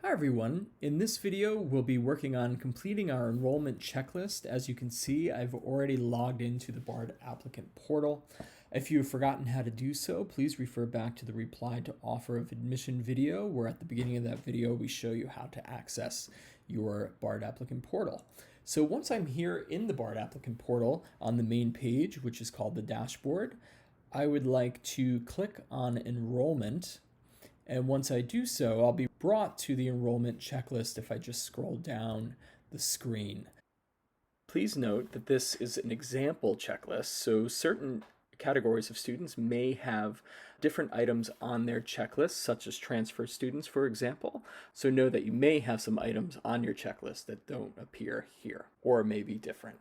Hi everyone. In this video, we'll be working on completing our enrollment checklist. As you can see, I've already logged into the BARD applicant portal. If you've forgotten how to do so, please refer back to the reply to offer of admission video, where at the beginning of that video, we show you how to access your BARD applicant portal. So once I'm here in the BARD applicant portal on the main page, which is called the dashboard, I would like to click on enrollment. And once I do so, I'll be brought to the enrollment checklist if I just scroll down the screen. Please note that this is an example checklist, so certain categories of students may have different items on their checklist, such as transfer students, for example. So know that you may have some items on your checklist that don't appear here or may be different.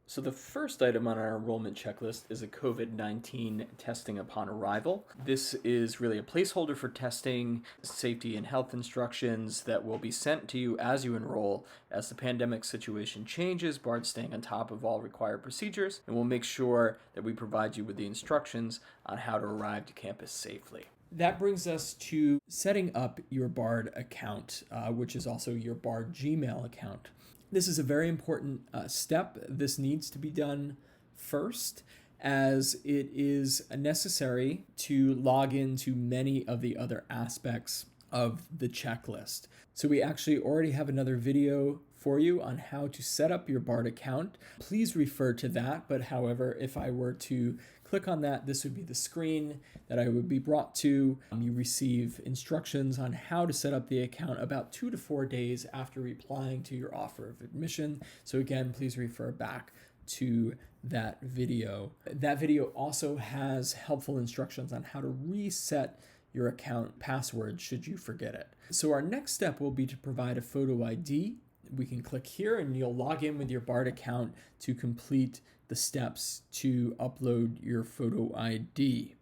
So the first item on our enrollment checklist is a COVID-19 testing upon arrival. This is really a placeholder for testing, safety and health instructions that will be sent to you as you enroll. As the pandemic situation changes, BARD's staying on top of all required procedures, and we'll make sure that we provide you with the instructions on how to arrive to campus safely. That brings us to setting up your BARD account, which is also your BARD Gmail account. This is a very important step. This needs to be done first, as it is necessary to log into many of the other aspects of the checklist. So we actually already have another video for you on how to set up your BARD account. Please refer to that, but however, if I were to click on that, this would be the screen that I would be brought to. You receive instructions on how to set up the account about 2 to 4 days after replying to your offer of admission. So again, please refer back to that video. That video also has helpful instructions on how to reset your account password should you forget it. So our next step will be to provide a photo ID. We can click here and you'll log in with your BARD account to complete the steps to upload your photo ID.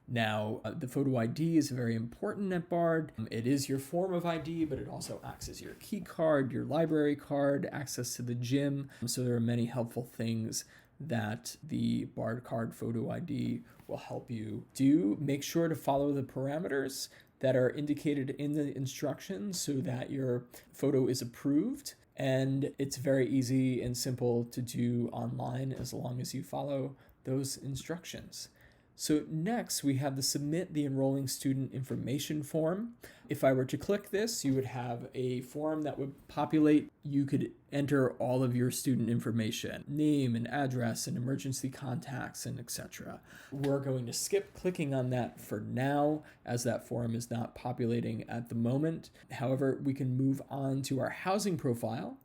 Now, the photo ID is very important at BARD. It is your form of ID, but it also acts as your key card, your library card, access to the gym. So there are many helpful things that the BARD card photo ID will help you do. Make sure to follow the parameters that are indicated in the instructions so that your photo is approved. And it's very easy and simple to do online as long as you follow those instructions. So next we have the submit the enrolling student information form. If I were to click this, you would have a form that would populate. You could enter all of your student information, name and address and emergency contacts and etc. We're going to skip clicking on that for now, as that form is not populating at the moment. However, we can move on to our housing profile,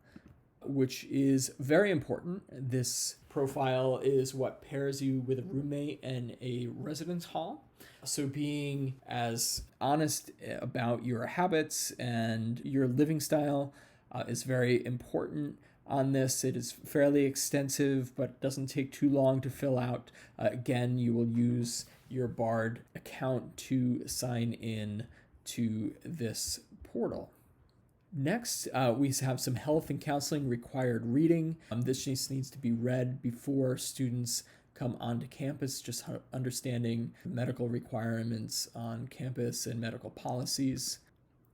which is very important. This profile is what pairs you with a roommate and a residence hall. So being as honest about your habits and your living style is very important on this. It is fairly extensive, but doesn't take too long to fill out. Again, you will use your BARD account to sign in to this portal. Next, we have some health and counseling required reading. This just needs to be read before students come onto campus, just understanding medical requirements on campus and medical policies.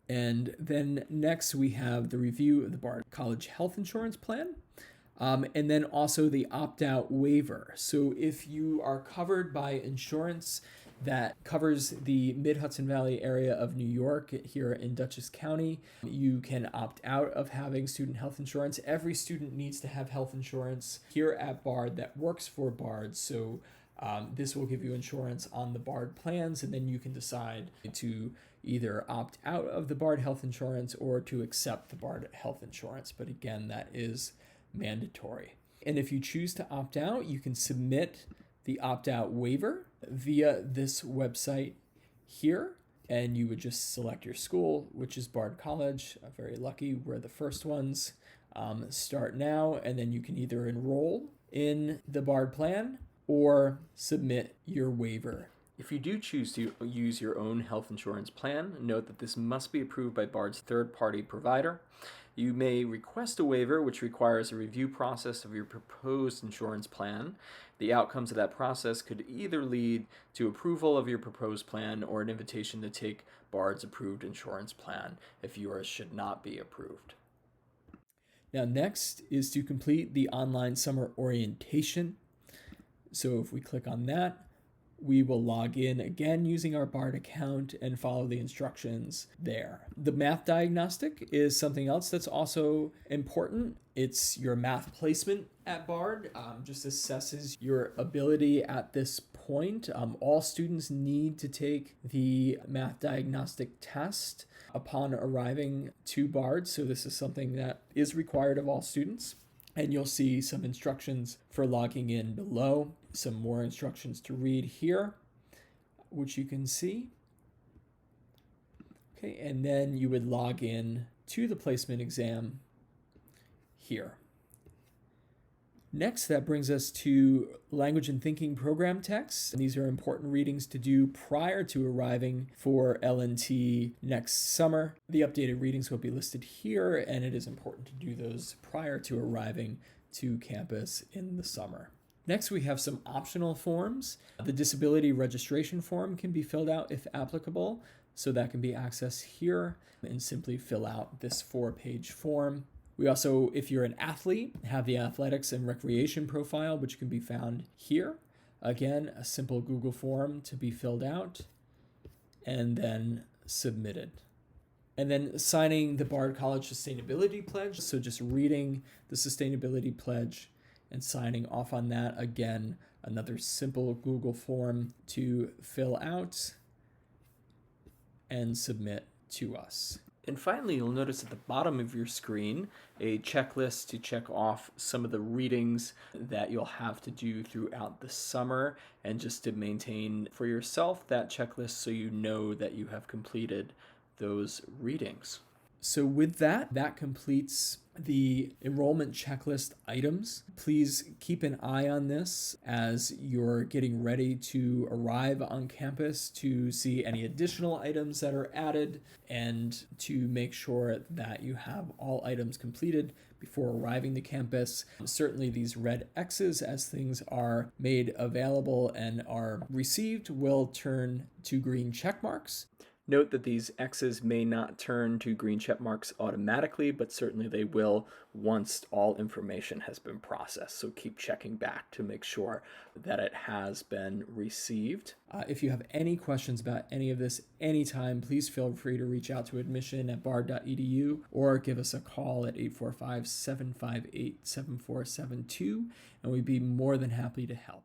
And then next, we have the review of the BARD College Health Insurance Plan. And then also the opt-out waiver. So if you are covered by insurance that covers the Mid-Hudson Valley area of New York here in Dutchess County, you can opt out of having student health insurance. Every student needs to have health insurance here at BARD that works for BARD. So this will give you insurance on the BARD plans, and then you can decide to either opt out of the BARD health insurance or to accept the BARD health insurance. But again, that is mandatory. And if you choose to opt out, you can submit the opt-out waiver via this website here, and you would just select your school, which is BARD College. Very lucky, we're the first ones. Start now, and then you can either enroll in the BARD plan or submit your waiver If you do choose to use your own health insurance plan, note that this must be approved by BARD's third-party provider. You may request a waiver, which requires a review process of your proposed insurance plan. The outcomes of that process could either lead to approval of your proposed plan or an invitation to take BARD's approved insurance plan if yours should not be approved. Now, next is to complete the online summer orientation. So if we click on that, we will log in again using our BARD account and follow the instructions there. The math diagnostic is something else that's also important. It's your math placement at BARD, just assesses your ability at this point. All students need to take the math diagnostic test upon arriving to BARD, so this is something that is required of all students. And you'll see some instructions for logging in below, some more instructions to read here, which you can see. Okay, and then you would log in to the placement exam here. Next, that brings us to language and thinking program texts. And these are important readings to do prior to arriving for LNT next summer. The updated readings will be listed here, and it is important to do those prior to arriving to campus in the summer. Next, we have some optional forms. The disability registration form can be filled out if applicable, so that can be accessed here, and simply fill out this 4-page form. We also, if you're an athlete, have the athletics and recreation profile, which can be found here. Again, a simple Google form to be filled out and then submitted. And then signing the Bard College Sustainability Pledge. So just reading the Sustainability Pledge and signing off on that. Again, another simple Google form to fill out and submit to us. And finally, you'll notice at the bottom of your screen a checklist to check off some of the readings that you'll have to do throughout the summer, and just to maintain for yourself that checklist so you know that you have completed those readings. So with that, that completes the enrollment checklist items. Please keep an eye on this as you're getting ready to arrive on campus to see any additional items that are added and to make sure that you have all items completed before arriving to campus. Certainly these red X's, as things are made available and are received, will turn to green check marks. Note that these X's may not turn to green check marks automatically, but certainly they will once all information has been processed. So keep checking back to make sure that it has been received. If you have any questions about any of this anytime, please feel free to reach out to admission@bard.edu or give us a call at 845-758-7472, and we'd be more than happy to help.